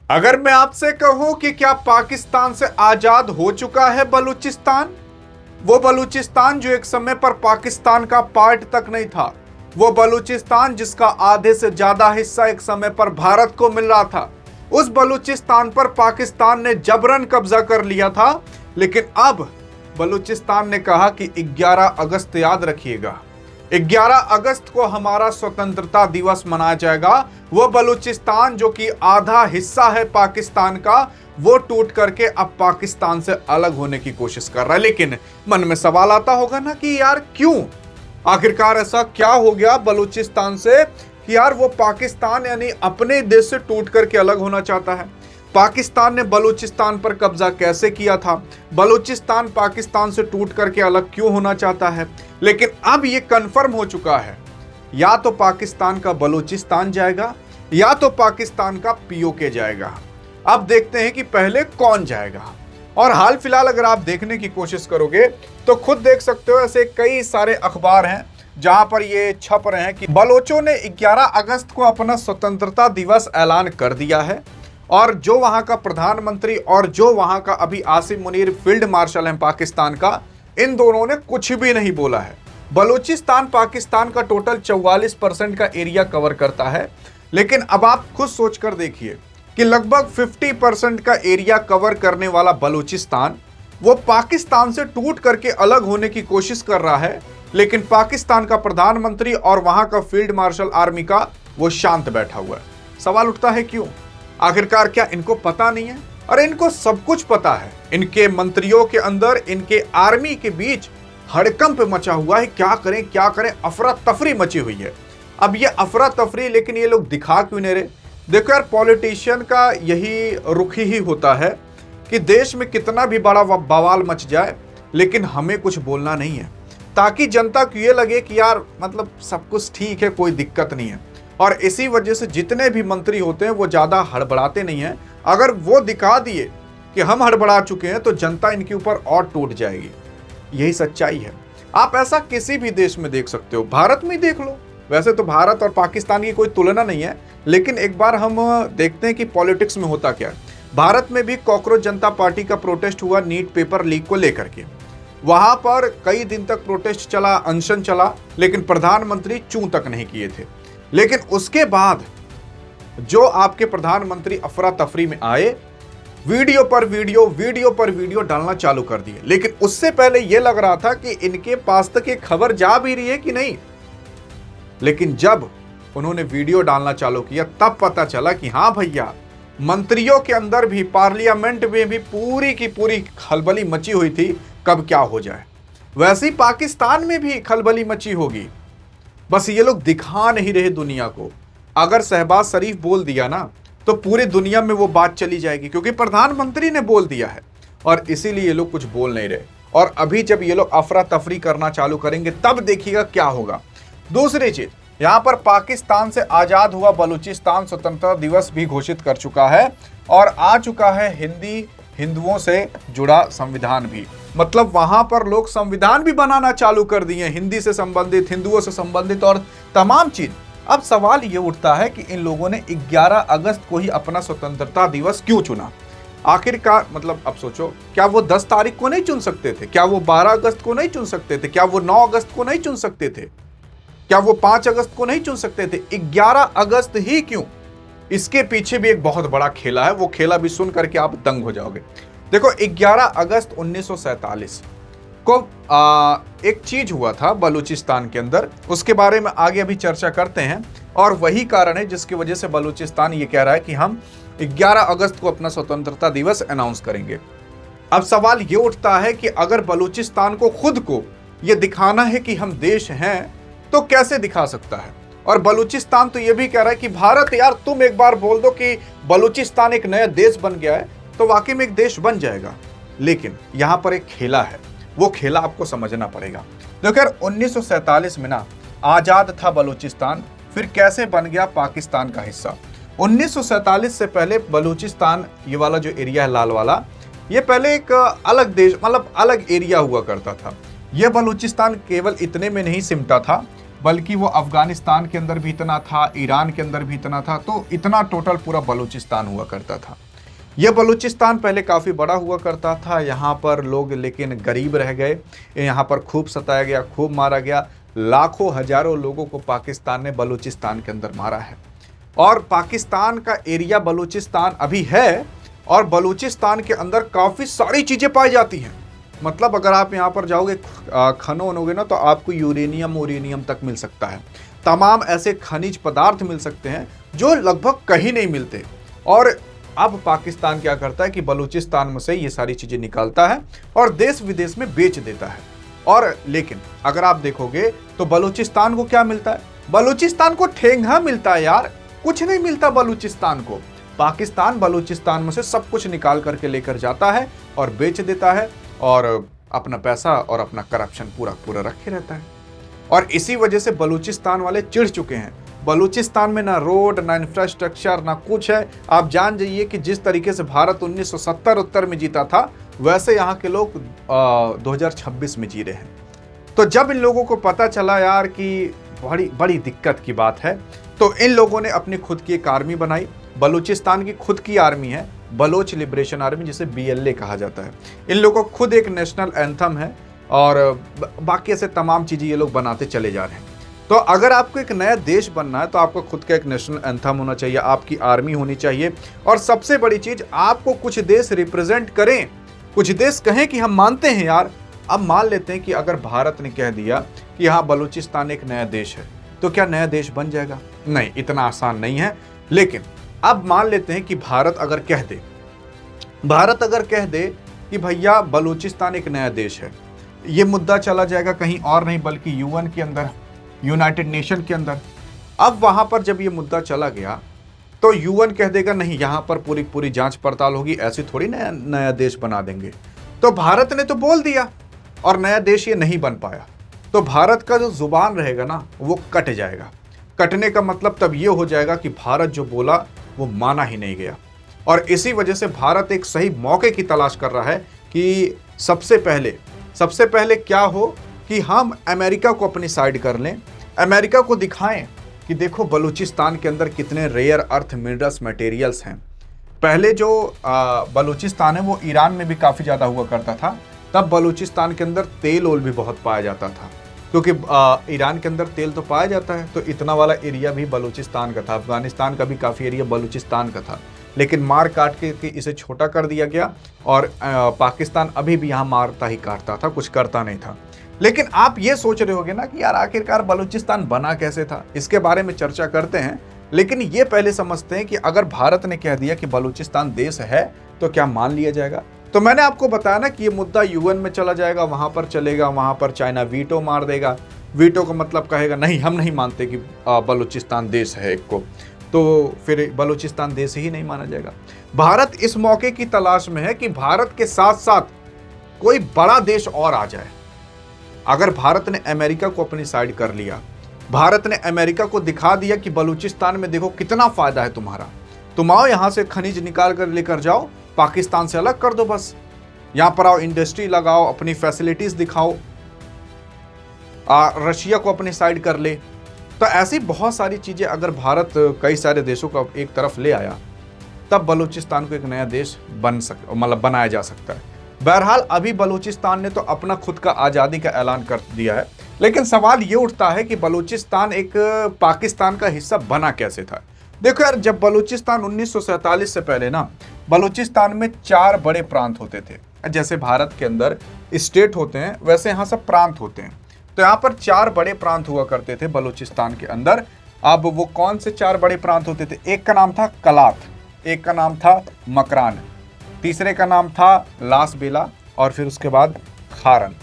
अगर मैं आपसे कहूं कि क्या पाकिस्तान से आजाद हो चुका है बलूचिस्तान, वो बलूचिस्तान जो एक समय पर पाकिस्तान का पार्ट तक नहीं था, वो बलूचिस्तान जिसका आधे से ज्यादा हिस्सा एक समय पर भारत को मिल रहा था, उस बलूचिस्तान पर पाकिस्तान ने जबरन कब्जा कर लिया था। लेकिन अब बलूचिस्तान ने कहा कि 11 अगस्त याद रखिएगा, 11 अगस्त को हमारा स्वतंत्रता दिवस मनाया जाएगा। वो बलूचिस्तान जो कि आधा हिस्सा है पाकिस्तान का, वो टूट करके अब पाकिस्तान से अलग होने की कोशिश कर रहा है। लेकिन मन में सवाल आता होगा ना कि यार क्यों, आखिरकार ऐसा क्या हो गया बलूचिस्तान से कि यार वो पाकिस्तान यानी अपने देश से टूट करके अलग होना चाहता है। पाकिस्तान ने बलूचिस्तान पर कब्जा कैसे किया था, बलूचिस्तान पाकिस्तान से टूट करके अलग क्यों होना चाहता है। लेकिन अब ये कंफर्म हो चुका है, या तो पाकिस्तान का बलूचिस्तान जाएगा या तो पाकिस्तान का पीओके जाएगा। अब देखते हैं कि पहले कौन जाएगा। और हाल फिलहाल अगर आप देखने की कोशिश करोगे तो खुद देख सकते हो, ऐसे कई सारे अखबार हैं जहां पर ये छप रहे हैं कि बलोचों ने 11 अगस्त को अपना स्वतंत्रता दिवस ऐलान कर दिया है, और जो वहां का प्रधानमंत्री और जो वहां का अभी आसिम मुनीर फील्ड मार्शल हैं पाकिस्तान का, इन दोनों ने कुछ भी नहीं बोला है। बलूचिस्तान पाकिस्तान का टोटल 44% का एरिया कवर करता है, लेकिन अब आप खुद सोचकर देखिए कि लगभग 50% का एरिया कवर करने वाला बलूचिस्तान वो पाकिस्तान से टूट करके अलग होने की कोशिश कर रहा है। लेकिन पाकिस्तान का प्रधानमंत्री और वहां का फील्ड मार्शल आर्मी का वो शांत बैठा हुआ है। सवाल उठता है क्यों? आखिरकार क्या इनको पता नहीं है? अरे इनको सब कुछ पता है। इनके मंत्रियों के अंदर, इनके आर्मी के बीच हड़कंप मचा हुआ है। क्या करें क्या करें, अफरा तफरी मची हुई है। अब ये अफरा तफरी लेकिन ये लोग दिखा क्यों नहीं रहे? देखो यार, पॉलिटिशियन का यही रुख ही होता है कि देश में कितना भी बड़ा बवाल मच जाए लेकिन हमें कुछ बोलना नहीं है, ताकि जनता को ये लगे कि यार मतलब सब कुछ ठीक है, कोई दिक्कत नहीं है। और इसी वजह से जितने भी मंत्री होते हैं वो ज़्यादा हड़बड़ाते नहीं हैं। अगर वो दिखा दिए कि हम हड़बड़ा चुके हैं तो जनता इनके ऊपर और टूट जाएगी। यही सच्चाई है। आप ऐसा किसी भी देश में देख सकते हो, भारत में देख लो। वैसे तो भारत और पाकिस्तान की कोई तुलना नहीं है, लेकिन एक बार हम देखते हैं कि पॉलिटिक्स में होता क्या है। भारत में भी कॉकरोच जनता पार्टी का प्रोटेस्ट हुआ नीट पेपर लीक को लेकर के। वहां पर कई दिन तक प्रोटेस्ट चला, अनशन चला, लेकिन प्रधानमंत्री चूं तक नहीं किए थे। लेकिन उसके बाद जो आपके प्रधानमंत्री अफरा तफरी में आए, वीडियो पर वीडियो डालना चालू कर दिए। लेकिन उससे पहले यह लग रहा था कि इनके पास तक ये खबर जा भी रही है कि नहीं। लेकिन जब उन्होंने वीडियो डालना चालू किया तब पता चला कि हाँ भैया, मंत्रियों के अंदर भी, पार्लियामेंट में भी पूरी की पूरी खलबली मची हुई थी, कब क्या हो जाए। वैसे ही पाकिस्तान में भी खलबली मची होगी, बस ये लोग दिखा नहीं रहे दुनिया को। अगर शहबाज शरीफ बोल दिया ना तो पूरी दुनिया में वो बात चली जाएगी, क्योंकि प्रधानमंत्री ने बोल दिया है, और इसीलिए ये लोग कुछ बोल नहीं रहे। और अभी जब ये लोग अफरा तफरी करना चालू करेंगे तब देखिएगा क्या होगा। दूसरी चीज, यहाँ पर पाकिस्तान से आजाद हुआ बलूचिस्तान स्वतंत्रता दिवस भी घोषित कर चुका है, और आ चुका है हिंदुओं से जुड़ा संविधान भी। मतलब वहां पर लोग संविधान भी बनाना चालू कर दिए, हिंदी से संबंधित, हिंदुओं से संबंधित और तमाम चीज। अब सवाल ये उठता है कि इन लोगों ने 11 अगस्त को ही अपना स्वतंत्रता दिवस क्यों चुना? आखिरकार मतलब अब सोचो, क्या वो 10 तारीख को नहीं चुन सकते थे? क्या वो 12 अगस्त को नहीं चुन सकते थे? क्या वो 9 अगस्त को नहीं चुन सकते थे? क्या वो 5 अगस्त को नहीं चुन सकते थे? 11 अगस्त ही क्यों? इसके पीछे भी एक बहुत बड़ा खेला है। वो खेला भी सुन करके आप दंग हो जाओगे। देखो, 11 अगस्त 1947 को एक चीज हुआ था बलूचिस्तान के अंदर, उसके बारे में आगे अभी चर्चा करते हैं। और वही कारण है जिसकी वजह से बलूचिस्तान ये कह रहा है कि हम 11 अगस्त को अपना स्वतंत्रता दिवस अनाउंस करेंगे। अब सवाल ये उठता है कि अगर बलूचिस्तान को खुद को ये दिखाना है कि हम देश हैं, तो कैसे दिखा सकता है? और बलूचिस्तान तो ये भी कह रहा है कि भारत यार तुम एक बार बोल दो कि बलूचिस्तान एक नया देश बन गया है तो वाकई में एक देश बन जाएगा। लेकिन यहां पर एक खेला है, वो खेला आपको समझना पड़ेगा। देखो यार, 1947 में ना आजाद था बलूचिस्तान, फिर कैसे बन गया पाकिस्तान का हिस्सा। 1947 से पहले बलूचिस्तान, ये वाला जो एरिया है लाल वाला, ये पहले एक अलग देश, मतलब अलग एरिया हुआ करता था। यह बलूचिस्तान केवल इतने में नहीं सिमटा था, बल्कि वो अफगानिस्तान के अंदर भी इतना था, ईरान के अंदर भी इतना था, तो इतना टोटल पूरा बलूचिस्तान हुआ करता था। यह बलूचिस्तान पहले काफ़ी बड़ा हुआ करता था, यहाँ पर लोग लेकिन गरीब रह गए, यहाँ पर खूब सताया गया, खूब मारा गया। लाखों हजारों लोगों को पाकिस्तान ने बलूचिस्तान के अंदर मारा है। और पाकिस्तान का एरिया बलूचिस्तान अभी है, और बलूचिस्तान के अंदर काफ़ी सारी चीज़ें पाई जाती हैं। मतलब अगर आप यहाँ पर जाओगे, खनोगे ना, तो आपको यूरेनियम तक मिल सकता है। तमाम ऐसे खनिज पदार्थ मिल सकते हैं जो लगभग कहीं नहीं मिलते। और अब पाकिस्तान क्या करता है कि बलूचिस्तान में से ये सारी चीज़ें निकालता है और देश विदेश में बेच देता है। और लेकिन अगर आप देखोगे तो बलूचिस्तान को क्या मिलता है? बलूचिस्तान को ठेंगा मिलता है यार, कुछ नहीं मिलता बलूचिस्तान को। पाकिस्तान बलूचिस्तान में से सब कुछ निकाल करके लेकर जाता है और बेच देता है, और अपना पैसा और अपना करप्शन पूरा पूरा रखे रहता है। और इसी वजह से बलूचिस्तान वाले चिढ़ चुके हैं। बलूचिस्तान में ना रोड, ना इंफ्रास्ट्रक्चर, ना कुछ है। आप जान जाइए कि जिस तरीके से भारत 1970 उत्तर में जीता था, वैसे यहाँ के लोग 2026 में जी रहे हैं। तो जब इन लोगों को पता चला यार कि बड़ी बड़ी दिक्कत की बात है, तो इन लोगों ने अपनी खुद की एक आर्मी बनाई। बलूचिस्तान की खुद की आर्मी है, बलोच लिबरेशन आर्मी, जिसे BLA कहा जाता है। इन लोगों को खुद एक नेशनल एंथम है, और बाकी ऐसे तमाम चीज़ें ये लोग बनाते चले जा रहे हैं। तो अगर आपको एक नया देश बनना है तो आपको खुद का एक नेशनल एंथम होना चाहिए, आपकी आर्मी होनी चाहिए, और सबसे बड़ी चीज़, आपको कुछ देश रिप्रेजेंट करें, कुछ देश कहें कि हम मानते हैं यार। अब मान लेते हैं कि अगर भारत ने कह दिया कि हाँ बलूचिस्तान एक नया देश है, तो क्या नया देश बन जाएगा? नहीं, इतना आसान नहीं है। लेकिन अब मान लेते हैं कि भारत अगर कह दे कि भैया बलूचिस्तान एक नया देश है, ये मुद्दा चला जाएगा कहीं और नहीं बल्कि UN के अंदर, यूनाइटेड नेशन के अंदर। अब वहां पर जब ये मुद्दा चला गया तो UN कह देगा नहीं, यहाँ पर पूरी पूरी जांच पड़ताल होगी, ऐसी थोड़ी नया देश बना देंगे। तो भारत ने तो बोल दिया और नया देश ये नहीं बन पाया, तो भारत का जो जुबान रहेगा ना, वो कट जाएगा। कटने का मतलब तब ये हो जाएगा कि भारत जो बोला वो माना ही नहीं गया। और इसी वजह से भारत एक सही मौके की तलाश कर रहा है कि सबसे पहले क्या हो कि हम अमेरिका को अपनी साइड कर लें, अमेरिका को दिखाएं कि देखो बलूचिस्तान के अंदर कितने रेयर अर्थ मिनरल्स मटेरियल्स हैं। पहले जो बलूचिस्तान है वो ईरान में भी काफ़ी ज़्यादा हुआ करता था, तब बलूचिस्तान के अंदर तेल ओल भी बहुत पाया जाता था, क्योंकि ईरान के अंदर तेल तो पाया जाता है, तो इतना वाला एरिया भी बलूचिस्तान का था। अफगानिस्तान का भी काफ़ी एरिया बलूचिस्तान का था, लेकिन मार काट के इसे छोटा कर दिया गया, और पाकिस्तान अभी भी यहाँ मारता ही काटता था, कुछ करता नहीं था। लेकिन आप ये सोच रहे होगे ना कि यार आखिरकार बलूचिस्तान बना कैसे था, इसके बारे में चर्चा करते हैं। लेकिन ये पहले समझते हैं कि अगर भारत ने कह दिया कि बलूचिस्तान देश है तो क्या मान लिया जाएगा? तो मैंने आपको बताया ना कि ये मुद्दा UN में चला जाएगा, वहां पर चलेगा, वहां पर चाइना वीटो मार देगा। वीटो का मतलब कहेगा नहीं, हम नहीं मानते कि बलूचिस्तान देश है एक को, तो फिर बलूचिस्तान देश ही नहीं माना जाएगा। भारत इस मौके की तलाश में है कि भारत के साथ साथ कोई बड़ा देश और आ जाए। अगर भारत ने अमेरिका को अपनी साइड कर लिया, भारत ने अमेरिका को दिखा दिया कि बलूचिस्तान में देखो कितना फायदा है तुम्हारा, तुम आओ यहाँ से खनिज निकाल कर लेकर जाओ, पाकिस्तान से अलग कर दो, बस यहाँ पर आओ, इंडस्ट्री लगाओ, अपनी फैसिलिटीज दिखाओ, रशिया को अपनी साइड कर ले। तो ऐसी बहुत सारी चीज़ें अगर भारत कई सारे देशों को एक तरफ ले आया, तब बलूचिस्तान को एक नया देश बनाया जा सकता है। बहरहाल अभी बलूचिस्तान ने तो अपना खुद का आज़ादी का ऐलान कर दिया है, लेकिन सवाल ये उठता है कि बलूचिस्तान एक पाकिस्तान का हिस्सा बना कैसे था। देखो यार, जब बलूचिस्तान 1947 से पहले ना, बलूचिस्तान में 4 बड़े प्रांत होते थे। जैसे भारत के अंदर स्टेट होते हैं, वैसे यहाँ सब प्रांत होते हैं। तो यहाँ पर 4 बड़े प्रांत हुआ करते थे बलूचिस्तान के अंदर। अब वो कौन से 4 बड़े प्रांत होते थे? एक का नाम था कलात, एक का नाम था मकरान, तीसरे का नाम था लासबेला, और फिर उसके बाद खारन।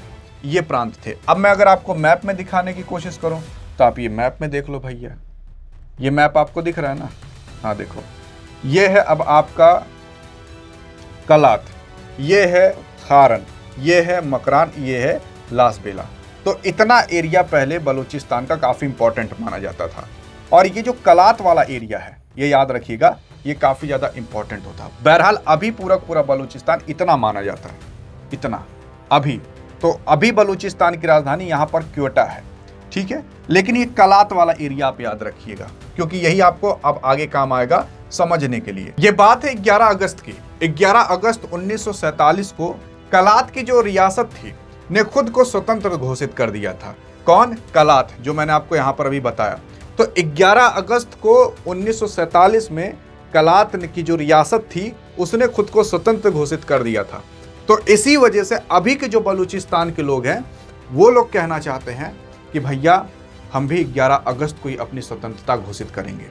ये प्रांत थे। अब मैं अगर आपको मैप में दिखाने की कोशिश करूं तो आप ये मैप में देख लो भैया, ये मैप आपको दिख रहा है ना? हाँ देखो, ये है अब आपका कलात, ये है खारन, ये है मकरान, ये है लासबेला। तो इतना एरिया पहले बलूचिस्तान का काफ़ी इंपॉर्टेंट माना जाता था। और ये जो कलात वाला एरिया है, ये याद रखिएगा, ये काफ़ी ज़्यादा इंपॉर्टेंट होता है। बहरहाल अभी पूरा बलूचिस्तान इतना माना जाता है, इतना। अभी तो अभी बलूचिस्तान की राजधानी यहाँ पर क्वेटा है, ठीक है, लेकिन ये कलात वाला एरिया आप याद रखिएगा, क्योंकि यही आपको अब आगे काम आएगा समझने के लिए। ये बात है 11 अगस्त की। 11 अगस्त 1947 को कलात की जो रियासत थी ने खुद को स्वतंत्र घोषित कर दिया था। कौन? कलात, जो मैंने आपको यहां पर अभी बताया। तो 11 अगस्त को 1947 में कलात की जो रियासत थी उसने खुद को स्वतंत्र घोषित कर दिया था। तो इसी वजह से अभी के जो बलूचिस्तान के लोग हैं वो लोग कहना चाहते हैं कि भैया हम भी 11 अगस्त को ही अपनी स्वतंत्रता घोषित करेंगे,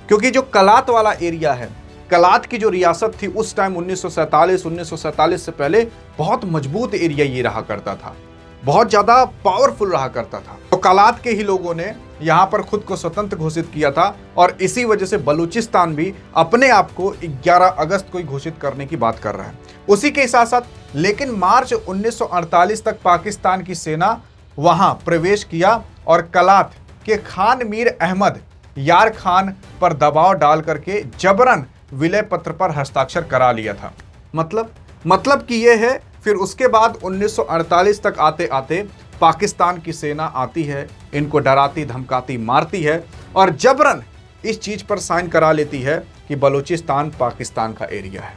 क्योंकि जो कलात वाला एरिया है, कलात की जो रियासत थी उस टाइम 1947 से पहले बहुत मजबूत एरिया ये रहा करता था, बहुत ज्यादा पावरफुल रहा करता था। तो कलात के ही लोगों ने यहाँ पर खुद को स्वतंत्र घोषित किया था और इसी वजह से बलूचिस्तान भी अपने आप को 11 अगस्त को ही घोषित करने की बात कर रहा है। उसी के साथ साथ लेकिन मार्च 1948 तक पाकिस्तान की सेना वहां प्रवेश किया और कलात के खान मीर अहमद यार खान पर दबाव डाल करके जबरन विलय पत्र पर हस्ताक्षर करा लिया था। मतलब कि यह है, फिर उसके बाद 1948 तक आते आते पाकिस्तान की सेना आती है, इनको डराती धमकाती मारती है और जबरन इस चीज पर साइन करा लेती है कि बलूचिस्तान पाकिस्तान का एरिया है।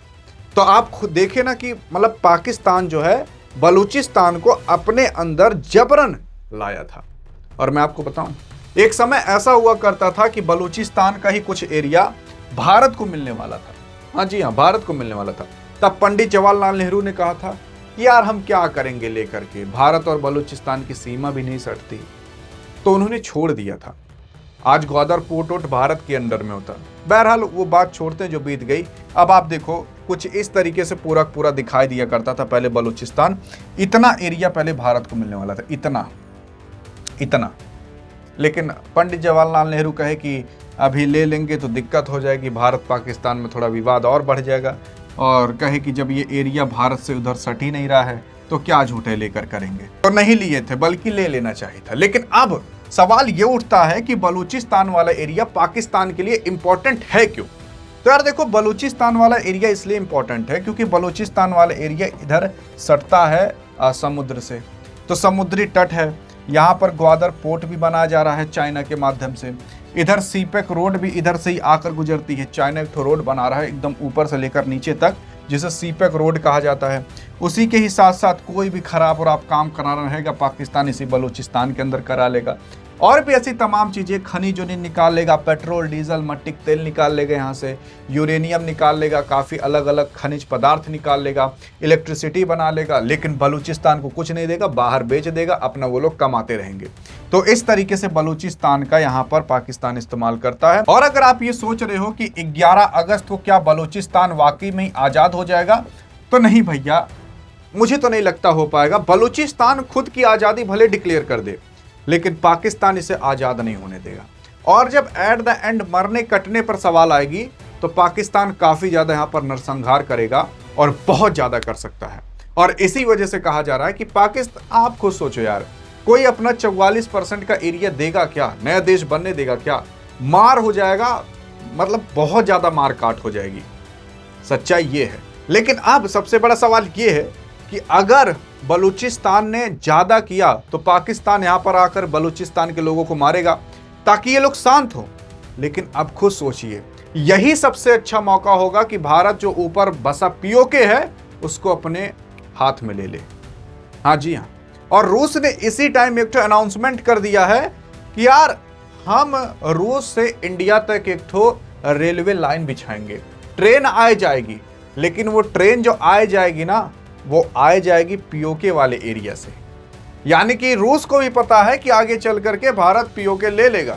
तो आप खुद देखें ना कि मतलब पाकिस्तान जो है बलूचिस्तान को अपने अंदर जबरन लाया था। और मैं आपको बताऊं, एक समय ऐसा हुआ करता था कि बलूचिस्तान का ही कुछ एरिया भारत को मिलने वाला था। हाँ जी हाँ, भारत को मिलने वाला था। तब पंडित जवाहरलाल नेहरू ने कहा था कि यार हम क्या करेंगे लेकर के, भारत और बलूचिस्तान की सीमा भी नहीं सटती, तो उन्होंने छोड़ दिया था। आज ग्वादर पोर्ट भारत के अंडर में होता। बहरहाल वो बात छोड़ते हैं जो बीत गई। अब आप देखो कुछ इस तरीके से पूरा दिखाई दिया करता था पहले बलूचिस्तान। इतना एरिया पहले भारत को मिलने वाला था, इतना। लेकिन पंडित जवाहरलाल नेहरू कहे कि अभी ले लेंगे तो दिक्कत हो जाएगी, भारत पाकिस्तान में थोड़ा विवाद और बढ़ जाएगा, और कहे कि जब ये एरिया भारत से उधर सट ही नहीं रहा है तो क्या झूठे लेकर करेंगे। तो नहीं लिए थे, बल्कि ले लेना चाहिए था। लेकिन अब सवाल ये उठता है कि बलूचिस्तान वाला एरिया पाकिस्तान के लिए इंपॉर्टेंट है क्यों? तो यार देखो, बलूचिस्तान वाला एरिया इसलिए इंपॉर्टेंट है क्योंकि बलूचिस्तान वाला एरिया इधर सटता है समुद्र से, तो समुद्री तट है। यहाँ पर ग्वादर पोर्ट भी बनाया जा रहा है चाइना के माध्यम से। इधर सीपेक रोड भी इधर से ही आकर गुजरती है। चाइना एक रोड बना रहा है एकदम ऊपर से लेकर नीचे तक, जिसे सीपेक रोड कहा जाता है। उसी के ही साथ साथ कोई भी खराब और आप काम कराना रहेगा पाकिस्तान इसी बलूचिस्तान के अंदर करा लेगा। और भी ऐसी तमाम चीज़ें, खनिज निकाल लेगा, पेट्रोल डीजल मट्टी तेल निकाल लेगा, यहाँ से यूरेनियम निकाल लेगा, काफ़ी अलग अलग खनिज पदार्थ निकाल लेगा, इलेक्ट्रिसिटी बना लेगा। लेकिन बलूचिस्तान को कुछ नहीं देगा, बाहर बेच देगा, अपना वो लोग कमाते रहेंगे। तो इस तरीके से बलूचिस्तान का यहाँ पर पाकिस्तान इस्तेमाल करता है। और अगर आप ये सोच रहे हो कि 11 अगस्त को क्या बलूचिस्तान वाकई में आज़ाद हो जाएगा, तो नहीं भैया, मुझे तो नहीं लगता हो पाएगा। बलूचिस्तान खुद की आज़ादी भले डिक्लेयर कर दे, लेकिन पाकिस्तान इसे आज़ाद नहीं होने देगा। और जब एट द एंड मरने कटने पर सवाल आएगी तो पाकिस्तान काफ़ी ज़्यादा यहाँ पर नरसंहार करेगा और बहुत ज़्यादा कर सकता है। और इसी वजह से कहा जा रहा है कि पाकिस्तान, आप खुद सोचो यार, कोई अपना 44% का एरिया देगा क्या? नया देश बनने देगा क्या? मार हो जाएगा, मतलब बहुत ज़्यादा मार काट हो जाएगी। सच्चाई ये है। लेकिन अब सबसे बड़ा सवाल ये है कि अगर बलूचिस्तान ने ज़्यादा किया तो पाकिस्तान यहाँ पर आकर बलूचिस्तान के लोगों को मारेगा ताकि ये लोग शांत हो। लेकिन अब खुद सोचिए, यही सबसे अच्छा मौका होगा कि भारत जो ऊपर बसा पीओके है उसको अपने हाथ में ले ले। हाँ जी हाँ। और रूस ने इसी टाइम एक अनाउंसमेंट कर दिया है कि यार हम रूस से इंडिया तक एक रेलवे लाइन बिछाएंगे। ट्रेन आए जाएगी, लेकिन वो ट्रेन जो आए जाएगी ना, वो आए जाएगी पीओके वाले एरिया से। यानी कि रूस को भी पता है कि आगे चल करके भारत पीओके ले लेगा,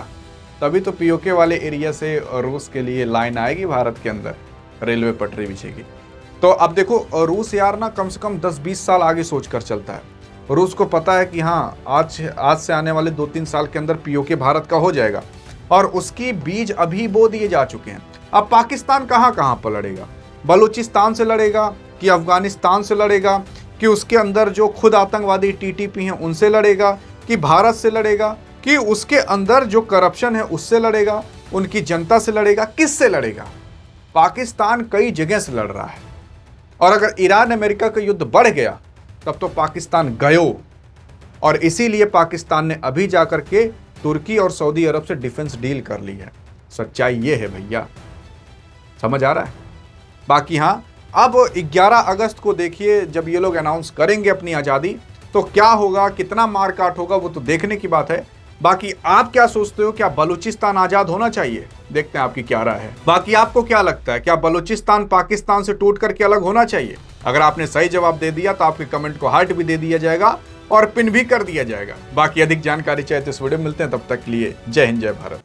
तभी तो पीओके वाले एरिया से रूस के लिए लाइन आएगी, भारत के अंदर रेलवे पटरी बिछेगी। तो अब देखो, रूस यार ना कम से कम 10-20 साल आगे सोच कर चलता है। रूस को पता है कि हाँ, आज से आने वाले 2-3 साल के अंदर पीओके भारत का हो जाएगा, और उसकी बीज अभी बो दिए जा चुके हैं। अब पाकिस्तान कहाँ पर लड़ेगा? बलूचिस्तान से लड़ेगा कि अफगानिस्तान से लड़ेगा, कि उसके अंदर जो खुद आतंकवादी टीटीपी हैं उनसे लड़ेगा, कि भारत से लड़ेगा, कि उसके अंदर जो करप्शन है उससे लड़ेगा, उनकी जनता से लड़ेगा, किससे लड़ेगा? पाकिस्तान कई जगह से लड़ रहा है। और अगर ईरान अमेरिका का युद्ध बढ़ गया तब तो पाकिस्तान गयो। और इसीलिए पाकिस्तान ने अभी जाकर के तुर्की और सऊदी अरब से डिफेंस डील कर ली है। सच्चाई ये है भैया, समझ आ रहा है। बाकी हाँ, अब 11 अगस्त को देखिए जब ये लोग अनाउंस करेंगे अपनी आज़ादी, तो क्या होगा, कितना मारकाट होगा, वो तो देखने की बात है। बाकी आप क्या सोचते हो, क्या बलूचिस्तान आज़ाद होना चाहिए? देखते हैं आपकी क्या राय है। बाकी आपको क्या लगता है, क्या बलूचिस्तान पाकिस्तान से टूट करके अलग होना चाहिए? अगर आपने सही जवाब दे दिया तो आपके कमेंट को हार्ट भी दे दिया जाएगा और पिन भी कर दिया जाएगा। बाकी अधिक जानकारी चाहिए तो इस वीडियो में मिलते हैं, तब तक के लिए जय हिंद जय भारत।